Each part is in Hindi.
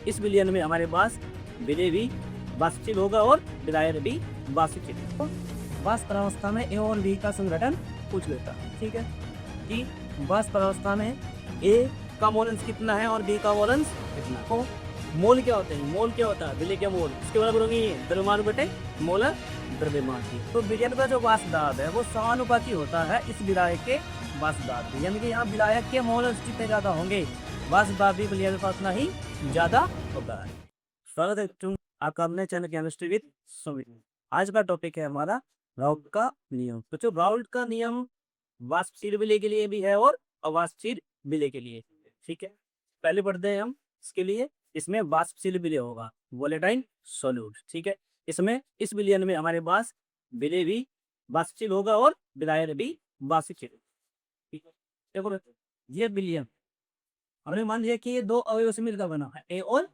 इस विलयन में हमारे पास विलेय भी वाष्पशील होगा और विलायक भी वाष्पशील। तो वाष्प अवस्था में ए और बी का संघटन पूछ लेता है, ठीक है, कि वाष्प अवस्था में ए का मोलेंस कितना है और बी का मोलेंस कितना। तो मोल क्या होते हैं, मोल क्या होता है, विलेय के मोल, इसके बराबर होगी द्रव्यमान बटे मोलर द्रव्यमान की। तो विलयन का जो वाष्प दाब है वो समानुपाती होता है इस विलायक के वाष्प दाब के, यानी कि यहाँ विलायक के मोलर्स जितने ज्यादा होंगे वाष्प दाब भी विलयन का उतना ही ज्यादा होता है। स्वागत है तुम आपका अपने चैनल केमिस्ट्री विद सुमित। आज का टॉपिक है हमारा राउल्ट का नियम। तो जो राउल्ट का नियम वाष्पशील विलेय के लिए भी है और अवाष्पशील विलेय के लिए, ठीक है। पहले पढ़ते हैं हम इसके लिए। इसमें वाष्पशील विलेय होगा वोलेटाइल सॉल्यूट, ठीक है। इसमें इस विलयन में हमारे पास विलेय भी वाष्पशील होगा और विलायक भी वाष्पशील, ठीक है। देखो ये विलयन हमने मान लिया कि ये दो अवयव से मिलकर बना है, ए और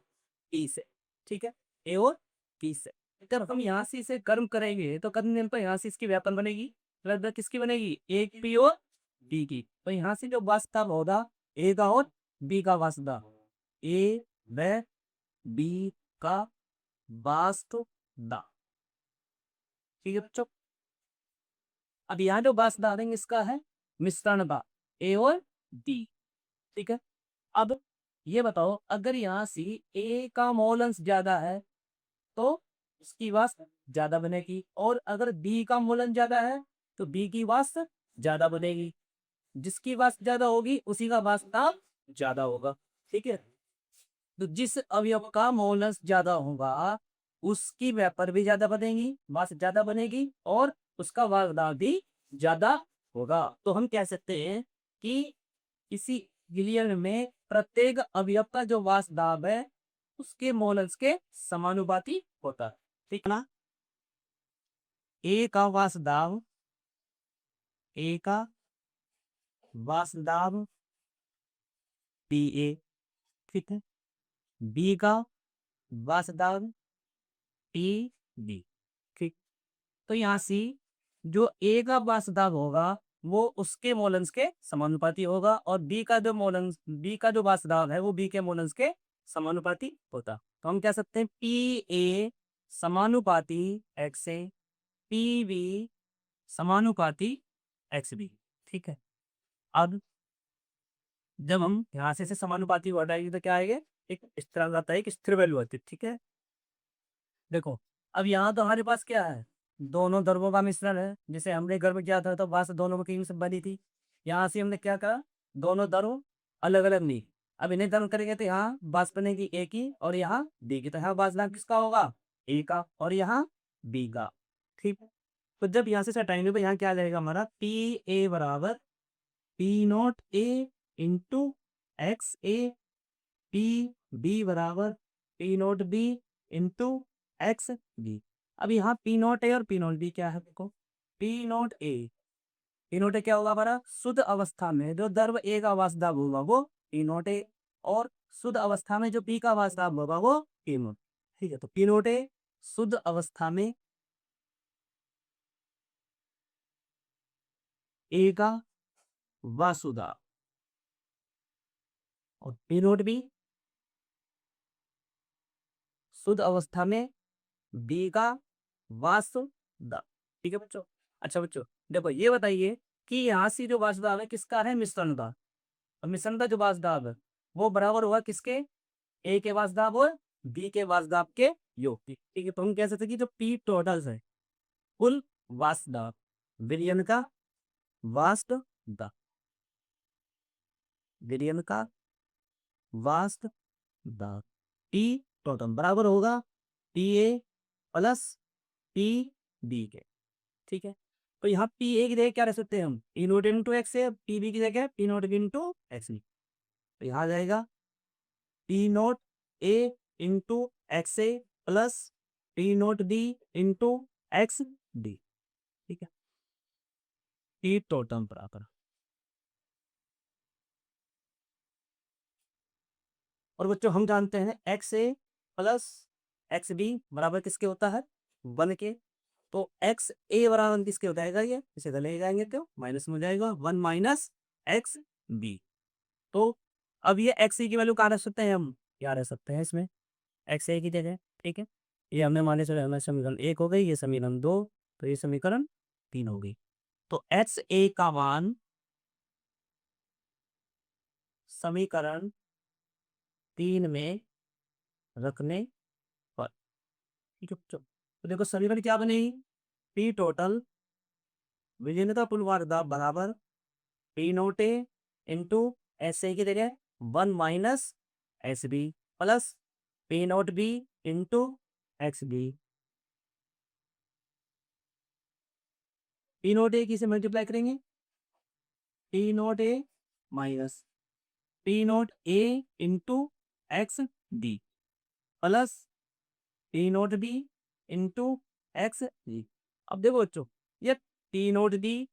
पी से, ठीक है, ए और पी से। जब हम यहाँ से इसे गर्म करेंगे तो करने पर यहाँ से इसकी व्यापन बनेगी, लगभग किसकी बनेगी, एक पी और बी की। तो यहाँ से जो वाष्प दाब होगा ए का और बी का वाष्प दाब, ए व बी का वाष्प दाब, ठीक है बच्चों। अब यहाँ जो वाष्प दाब देंगे इसका है मिश्रण दाब, ए और बी, ठीक है। अब ये बताओ अगर यहाँ से ए का मोल अंश ज्यादा है तो इसकी वाष्प ज्यादा बनेगी, और अगर बी का मोल अंश ज्यादा है तो बी की वाष्प ज्यादा बनेगी। जिसकी वाष्प ज्यादा होगी उसी का वाष्प दाब ज्यादा होगा, ठीक है। तो जिस अवयव का मोल अंश ज्यादा होगा उसकी व्यापर भी ज्यादा बनेगी, वाष्प ज्यादा बनेगी, और उसका वाष्प दाब भी ज्यादा होगा। तो हम कह सकते हैं कि किसी विलयन में प्रत्येक अवयव का जो वाष्प दाब है उसके मोल अंश के समानुपाती होता है, ठीक है ना। ए का वाष्प दाब, ए का वाष्प दाब पी ए, ठीक है, बी का वाष्प दाब पी बी, ठीक। तो यहाँ से जो ए का वाष्प दाब होगा वो उसके मोल अंश के समानुपाती होगा, और बी का जो मोल अंश, बी का जो वाष्प दाब है वो बी के मोल अंश के समानुपाती होता। तो हम कह सकते हैं पी ए समानुपाती एक्स ए, पी बी समानुपाती एक्स बी, ठीक है। अब जब हम यहाँ से समानुपाती हटाएंगे तो क्या आएगा, एक स्थिरांक आता है, एक स्थिर वैल्यू आती है, ठीक है। देखो अब यहाँ तो हमारे पास क्या है, दोनों द्रव्यों का मिश्रण है। जैसे हमने गर्म किया था तो वाष्प दोनों की से बनी थी। यहाँ से हमने क्या कहा, दोनों द्रव अलग अलग नहीं, अब इन्हें गर्म करेंगे तो यहाँ वाष्प बनेगी ए की और यहाँ बी की। तो यहाँ वाष्प दाब किसका होगा, ए का, और यहाँ बी का, ठीक। तो जब यहाँ से हटाएंगे तो यहाँ क्या आ जाएगा हमारा, पी ए बराबर P naught A into X A, P B बराबर P naught B into X B. अब यहाँ पी नॉट ए और पी नॉट बी क्या है, देखो पी नॉट ए, पी नॉट ए क्या होगा हमारा, शुद्ध अवस्था में जो द्रव ए का वाष्प दाब होगा वो पी नॉट ए, और शुद्ध अवस्था में जो पी का वाष्प दाब होगा वो पी नॉट, ठीक है। तो पी नॉट ए शुद्ध अवस्था में ए का वाष्प दाब, और पी नॉट बी शुद्ध अवस्था में बी का वाष्प दाब, ठीक है बच्चों। अच्छा बच्चों देखो ये बताइए कि यहाँ से जो वाष्प दाब है किसका है, मिश्रण दाब। और मिश्रण का जो वाष्प दाब है वो बराबर हुआ किसके, ए के वाष्प दाब और बी के वाष्प दाब के योग की, ठीक है। तो हम कह सकते हैं कि जो पी टोटल है कुल वाष्प दाब, विलयन का वाष्प दाब, विलयन का वाष्प दाब टी टोटल बराबर होगा T A plus T B के, ठीक है। तो यहाँ पी ए की जगह क्या रख सकते हैं हम, पी नोट इंटू एक्स है, पी बी की जगह P naught into X B. तो यहाँ आ जाएगा P naught A into X A plus P note B into X D, ठीक है, टी टोटल बराबर। और बच्चों हम जानते हैं x A plus x B बराबर किसके होता है, 1 के। तो एक्स ए बराबर किसके हो जाएगा, ये इसे ले जाएंगे तो माइनस में हो जाएगा 1 माइनस एक्स बी। तो अब ये एक्स की वैल्यू कहाँ रख सकते हैं हम, क्या रह सकते हैं इसमें, एक्स ए की जगह, ठीक है। ये हमने माने चले हमें समीकरण एक हो गई, ये समीकरण दो, तो ये समीकरण तीन हो गई। तो एक्स ए का मान समीकरण तीन में रखने पर, ठीक है बच्चों। तो देखो समीकरण क्या बनेगी, पी टोटल विजेंद्र पुनवारदा बराबर P naught A into S A की जगह one minus S B plus P note B into X B. P naught A किसे मल्टीप्लाई करेंगे, P naught A minus P naught A into X D plus P note B into X D. अब देखो बच्चों, ये P note D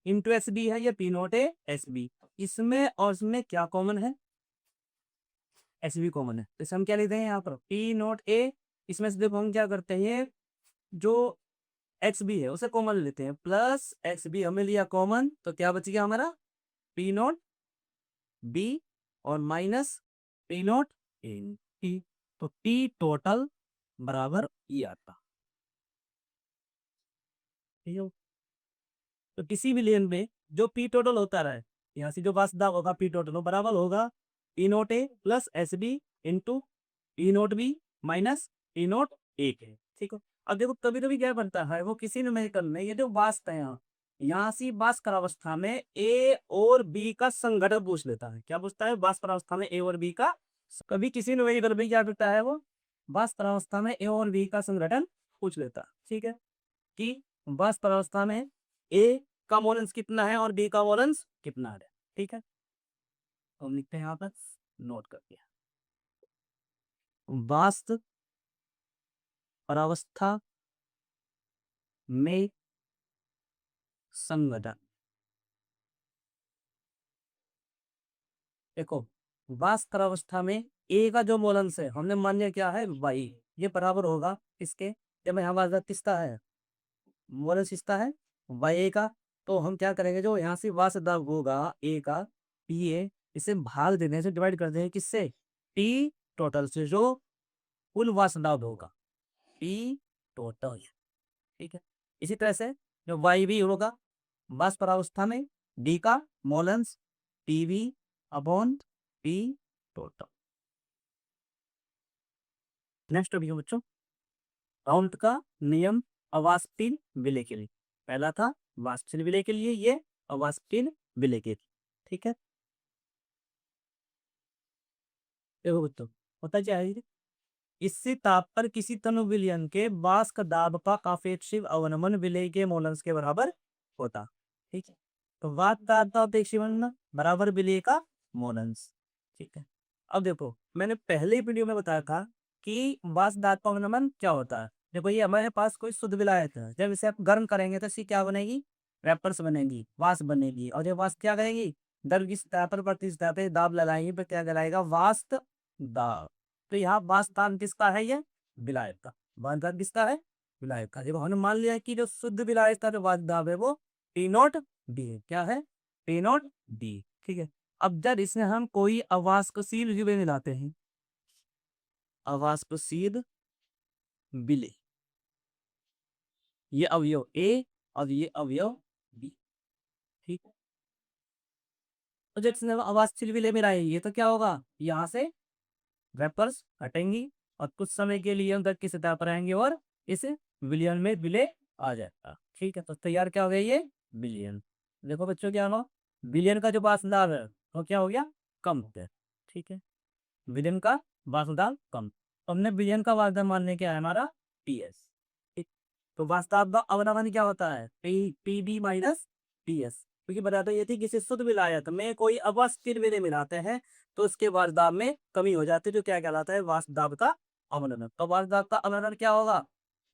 into S B है, ये P naught A S B, इसमें और इसमें क्या कॉमन है, एस बी कॉमन है। तो इसे हम क्या लेते हैं यहाँ पर पी नोट ए, इसमें से देखो हम क्या करते हैं, जो एक्स बी है उसे कॉमन लेते हैं, प्लस एक्स बी हमने लिया कॉमन, तो क्या बच गया हमारा पी नोट बी और minus P naught A T. तो टी टोटल बराबर ई आता, ठीक है। तो किसी भी लेन में जो पी टोटल होता रहे, यहाँ से जो वास्तव होगा पी टोटल वो बराबर होगा P naught A plus S B into P note B minus P naught A के, ठीक है। अब देखो कभी कभी क्या बनता है, वो किसी न्यूमेरिकल में ये जो वास्त है यहाँ से भास्कर अवस्था में ए और बी का संघटन पूछ लेता है। क्या पूछता है, भास्कर अवस्था में ए और बी का, कभी किसी न्यूमेरिकल में क्या करता है वो भास्कर अवस्था में ए और बी का संघटन पूछ लेता है, ठीक है। कि भास्कर अवस्था में ए का मोलेंस कितना है और बी का मोलेंस कितना है, ठीक है। तो हम लिखते हैं यहाँ पर नोट कर दिया, वास्त परावस्था में संघटन। देखो वास्त परावस्था में ए का जो मोलेंस है हमने मान लिया क्या है वाई, ये बराबर होगा इसके, जब यहाँ वास्तव किसका है मोलेंस किसका है वाई ए का, तो हम क्या करेंगे जो यहाँ से वास्त दाब होगा ए का पी ए, इसे भाग देने से डिवाइड कर देंगे किससे टी टोटल से, जो कुल वास्त दाब होगा पी टोटल, ठीक है। इसी तरह से जो वाई भी होगा वाष्प परावस्था में डी का मोलेंस T V upon P total. Next अभी बच्चों काउंट का नियम अवाष्पशील विलय के लिए, पहला था वाष्पशील विलय के लिए, ये अवाष्पशील विलय के लिए, ठीक है। देखो बच्चों होता क्या है, इससे ताप पर किसी तनु विलयन के वाष्प दाब का सापेक्षिक अवनमन विलय के मोलेंस के बराबर होता, ठीक है। तो वाष्प दाब का सापेक्षिक अवनमन बराबर विलय का मोलेंस, ठीक है। अब देखो मैंने पहले वीडियो में बताया था कि वाष्प दाब का अवनमन क्या होता है। देखो ये हमारे पास कोई शुद्ध विलायक है, जब इसे आप गर्म करेंगे तो इसकी क्या बनेगी वेपर्स बनेगी, वाष्प बनेगी, और ये वाष्प क्या करेगी द्रव की सतह पर प्रति सतह पे दाब लगाएंगे, तो क्या कहलाएगा वाष्प दाब। तो यहाँ वाष्प किसका है, ये विलायक का, वाष्प किसका है विलायक का। देखो हमने मान लिया है कि जो शुद्ध विलायक का जो वाष्प दाब है वो पी नोट डी है, क्या है पी नोट डी, ठीक है। अब जब इसमें हम कोई अवाष्पशील विलय मिलाते हैं, अवाष्पशील विलय, ये अवयव ए और ये अवयव बी, ठीक है। तो जब इसमें अवाष्पशील विलय मिलाएंगे तो क्या होगा, यहाँ से वेपर्स हटेंगी और कुछ समय के लिए हम तक की सतह पर आएंगे और इस विलयन में विलय आ जाएगा, ठीक है। तो तैयार क्या हो गया ये विलयन। देखो बच्चों क्या होगा, विलयन का जो वाष्पदाब है वो क्या हो गया कम हो गया, ठीक है। विलयन का वाष्पदाब कम, तो हमने विलयन का वाष्पदाब मानने क्या है हमारा पीएस, ठीक। तो वाष्पदाब का अवनमन क्या होता है P P B minus P S, क्योंकि बताते ये थी किसी शुद्ध विलायक में कोई अवाष्पशील विलय मिलाते हैं तो उसके वाष्प दाब में कमी हो जाती है, जो क्या कहलाता है वाष्प दाब का अवनमन। तो वाष्प दाब का अवनमन क्या होगा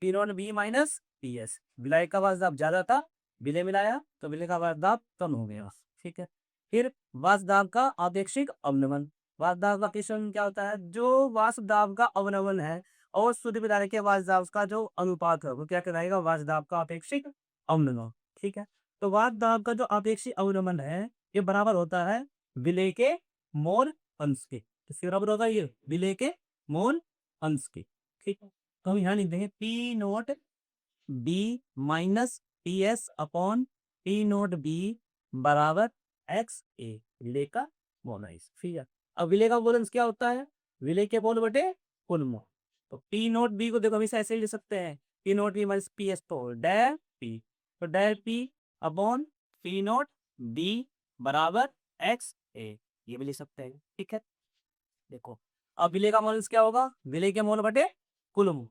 P naught B minus P S, विलायक का वाष्प दाब ज्यादा था विलय मिलाया तो विलय का वाष्प दाब कम हो गया, ठीक है। फिर वाष्प दाब का आपेक्षिक अवनमन, वाष्प दाब का अपेक्षिक क्या होता है, जो वाष्प दाब का अवनमन है और शुद्ध विलायक के वाष्प दाब का जो अनुपात है वो क्या कहलाएगा वाष्प दाब का अपेक्षिक अवनमन, ठीक है। तो वाष्प दाब का जो अपेक्षिक अवनमन है ये बराबर होता है विलय के मोल अंश के, किसके बराबर होगा ये, विलय के मोल अंश के। ठीक है, तो हम यहाँ लिख देंगे P note B minus P S upon P note B बराबर एक्स ए, विलय का मोल अंश। ठीक है, अब विलय का मोल अंश क्या होता है, विलय के मोल बटे कुल मोल। तो पी नोट बी को देखो हमेशा ऐसे ही लिख सकते हैं, P note B minus P S तो डेल पी, तो del P upon P note B बराबर एक्स ए, ये भी लिख सकते हैं। ठीक है, देखो अब विलय का मोल क्या होगा, विलय के मोल बटे कुल मोल,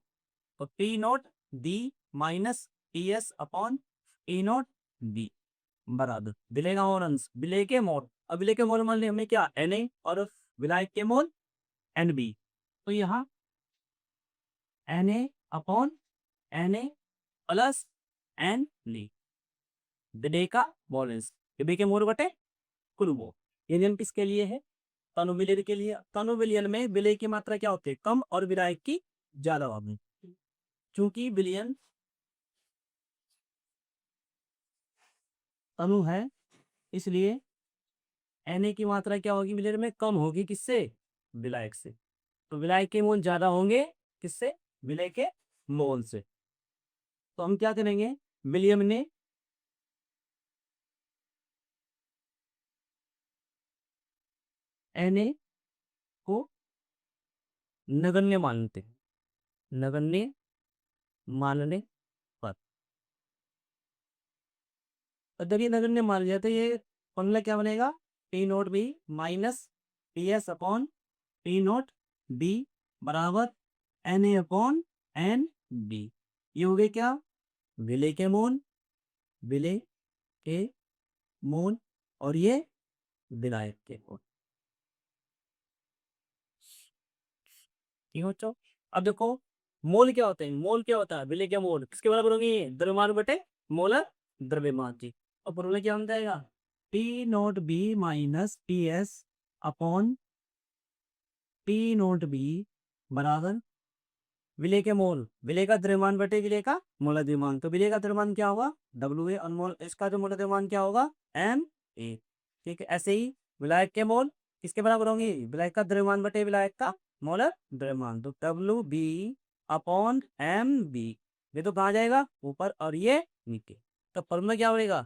तो P note D minus P S upon P note B बराबर विलय का मोल अंश विलय के मोल। अब विलय के मोल मान लिया हमने क्या, एन ए, और विलायक के मोल एन बी, तो यहाँ N A upon N A plus N ली, विलय का मोल अंश विलय के मोल बटे कुल मोल। ये नियम किसके लिए है, तनु विलयन के लिए। तनु विलयन में विलय की मात्रा क्या होती है, कम, और विलायक की ज्यादा होगी। चूंकि विलयन तनु है, इसलिए Na की मात्रा क्या होगी विलयन में, कम होगी, किससे, विलायक से। तो विलायक के मोल ज्यादा होंगे किससे, विलय के मोल से। तो हम क्या करेंगे, विलियम ने Na को नगण्य मानते, नगण्य मानने पर, अगर ये नगण्य मान लिया तो ये फॉर्मूला क्या बनेगा, P note B minus P S upon P note B बराबर N A upon N B. ये हो गए क्या, विलय के मोल, विलय के मोल, और ये विलायक के मोल। ठीक है बच्चों, अब देखो मोल क्या होते हैं, मोल क्या होता है, विलय के मोल किसके बराबर होंगे, द्रव्यमान बटे मोलर द्रव्यमान जी। और फॉर्मूला क्या बन जाएगा, P note B minus P S upon P note B बराबर विलय के मोल, विलय का द्रव्यमान बटे विलय का मोलर द्रव्यमान। तो विलय का द्रव्यमान क्या होगा, डब्ल्यू ए, अनमोल इसका जो मोलर द्रव्यमान क्या होगा, एम ए। ठीक है, ऐसे ही विलायक के मोल किसके बराबर होंगे, विलायक का द्रव्यमान बटे विलायक का मोलर द्रव्यमान। तो W B upon M B, ये तो कहाँ जाएगा, ऊपर, और ये नीचे। तो फॉर्मूला क्या होगा,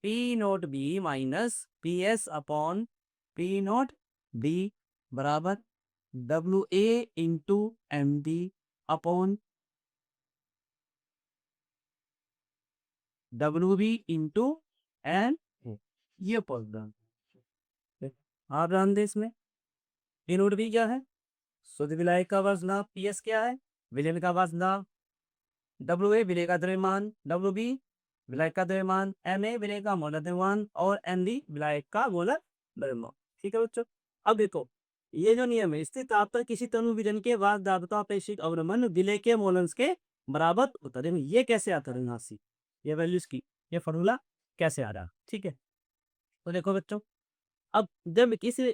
P note B minus P S upon P note B बराबर W A into M D upon W B into N A. ये पॉइंट आप ध्यान दें इसमें, पी नोट बी क्या है, शुद्ध विलायक का वजन, पी एस क्या है, विलयन का वजन, डब्ल्यू ए विलय का द्रव्यमान, डब्ल्यू बी विलायक का द्रव्यमान, एम ए विलय का मोलर द्रव्यमान, और एन डी विलायक का मोलर द्रव्यमान। ठीक है बच्चों, अब देखो ये जो नियम है, स्थिर ताप पर किसी तनु विजन के बाद दाबता अपेक्षित अवनमन विलय के मोलंस के बराबर होता है। ये कैसे आता है यहाँ से, ये वैल्यूज की, ये फॉर्मूला कैसे आ रहा है। ठीक है, तो देखो बच्चों, अब जब किसी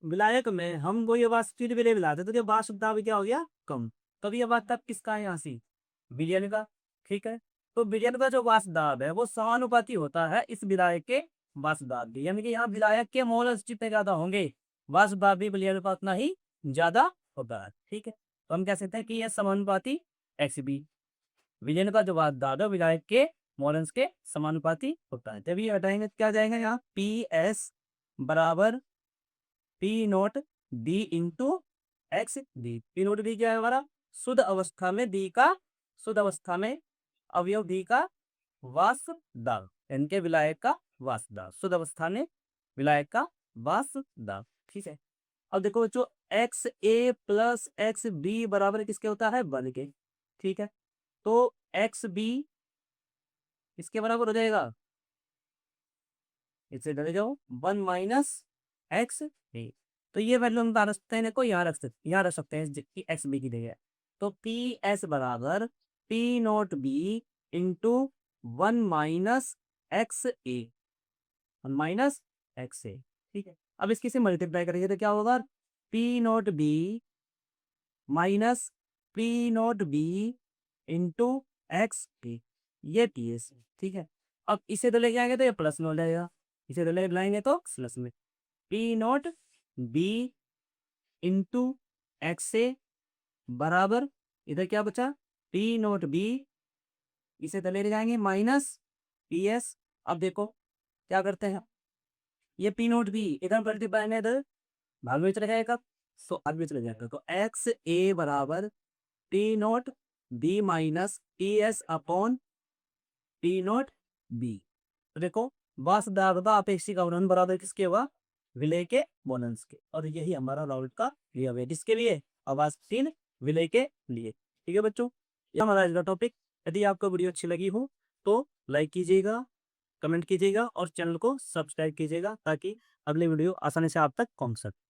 विलायक में हम वो ये वाष्पित विलय मिलाते तो ये वाष्प दाब क्या हो गया, कम। तब ये वाष्प दाब किसका है यहाँ से, विलयन का। ठीक है, तो विलयन का जो वाष्प दाब है वो समानुपाती होता है इस विलायक के वाष्प दाब के, यानी कि यहाँ विलायक के मोल जितने ज्यादा होंगे वाष्प दाब भी विलयन का उतना ही ज्यादा होता है। ठीक है, तो हम कह सकते हैं कि यह समानुपाती एक्स बी, विलयन का जो वाष्प दाब है विलायक के मोलंस के समानुपाती होता है। जब ये हटाएंगे तो क्या जाएगा, यहाँ पी एस बराबर P note D into X D. P note D क्या है हमारा, शुद्ध अवस्था में डी का, शुद्ध अवस्था में अवयव डी का वाष्प दाब, इनके विलायक का वाष्प दाब, शुद्ध अवस्था में विलायक का वाष्प दाब। ठीक है, अब देखो बच्चों, x A plus x B बराबर किसके होता है, वन के। ठीक है, तो एक्स बी इसके बराबर हो जाएगा, इससे डरे जाओ, वन माइनस एक्स ए। तो ये वैल्यू हम रख सकते हैं, को यहाँ रख सकते, यहाँ रख सकते हैं जिसकी एक्स बी की जगह। तो पी एस बराबर P note B into one minus X A, one minus X A. ठीक है, अब इसकी से मल्टीप्लाई करेंगे तो क्या होगा, P note B minus P note B into X A, ये पी एस। ठीक है, अब इसे तो लेके आएंगे तो ये प्लस में हो जाएगा, इसे तो लेके लाएंगे तो प्लस में, P note B into X A बराबर इधर क्या बचा पी नोट बी, इसे तो ले जाएंगे माइनस पी एस। अब देखो क्या करते हैं, ये पी नोट बी इधर मल्टीप्लाई में इधर भाग में चला जाएगा, सो भाग में चला जाएगा, तो एक्स ए बराबर T nought B minus P S upon T nought B. तो देखो वास्तव अपेक्षिक अवरण बराबर किसके हुआ, विलय के मोलेंस के, और यही हमारा राउल्ट का नियम है किसके लिए, अवास्तव विलय के लिए। ठीक है बच्चों, ये हमारा आज का टॉपिक। यदि आपको वीडियो अच्छी लगी हो तो लाइक कीजिएगा, कमेंट कीजिएगा और चैनल को सब्सक्राइब कीजिएगा ताकि अगले वीडियो आसानी से आप तक पहुंच सके।